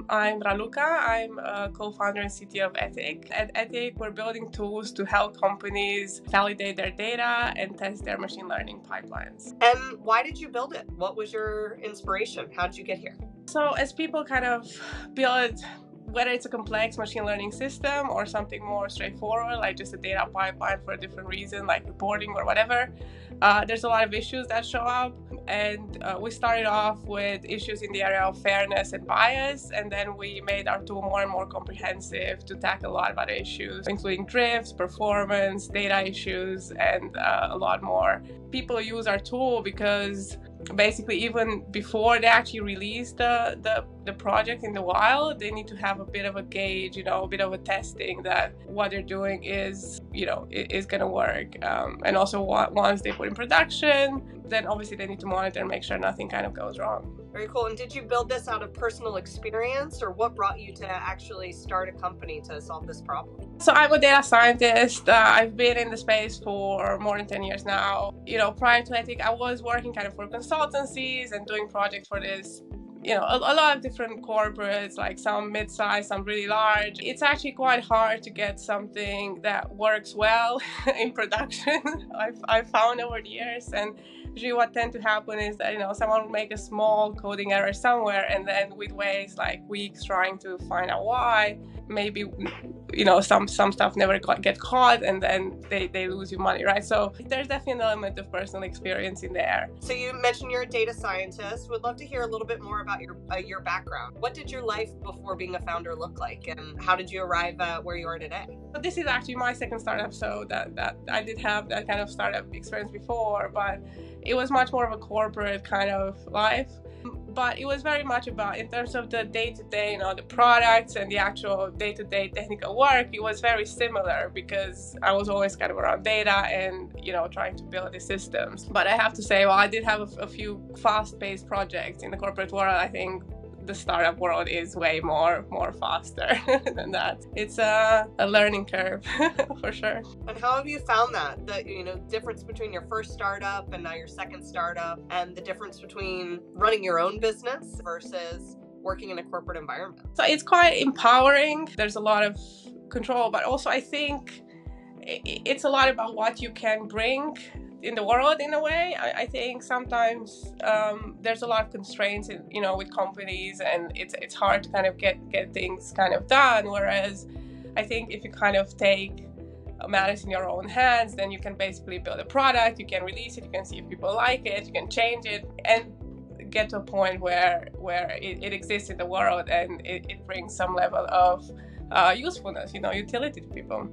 I'm Raluca. I'm a co-founder and CTO of Etiq. At Etiq, we're building tools to help companies validate their data and test their machine learning pipelines. And why did you build it? What was your inspiration? How did you get here? So as people kind of build, whether it's a complex machine learning system or something more straightforward, like just a data pipeline for a different reason, like reporting or whatever, there's a lot of issues that show up. And we started off with issues in the area of fairness and bias, and then we made our tool more and more comprehensive to tackle a lot of other issues, including drifts, performance, data issues, and a lot more. People use our tool because basically even before they actually release the project in the wild, they need to have a bit of a gauge, a bit of a testing that what they're doing is going to work. And also once they put in production, then obviously they need to monitor and make sure nothing kind of goes wrong. Very cool. And did you build this out of personal experience, or what brought you to actually start a company to solve this problem? So I'm a data scientist. I've been in the space for more than 10 years now. Prior to Etiq, I was working kind of for consultancies and doing projects for this, a lot of different corporates, like some mid-size, some really large. It's actually quite hard to get something that works well in production. I've found over the years, and usually what tends to happen is that someone will make a small coding error somewhere, and then with waste like weeks trying to find out why, maybe some stuff never get caught, and then they lose you money, right? So there's definitely an element of personal experience in there. So you mentioned you're a data scientist. Would love to hear a little bit more about your background. What did your life before being a founder look like, and how did you arrive at where you are today? So this is actually my second startup, so that I did have that kind of startup experience before, but it was much more of a corporate kind of life. But it was very much about, in terms of the day-to-day, the products and the actual day-to-day technical work, it was very similar because I was always kind of around data and, trying to build the systems. But I have to say, I did have a few fast-paced projects in the corporate world. I think the startup world is way more faster than that. It's a learning curve for sure. And how have you found that difference between your first startup and now your second startup, and the difference between running your own business versus working in a corporate environment? So it's quite empowering. There's a lot of control, but also I think it's a lot about what you can bring in the world in a way. I think sometimes there's a lot of constraints with companies, and it's hard to kind of get things kind of done, whereas I think if you kind of take matters in your own hands, then you can basically build a product, you can release it, you can see if people like it, you can change it and get to a point where it exists in the world and it brings some level of usefulness, utility to people.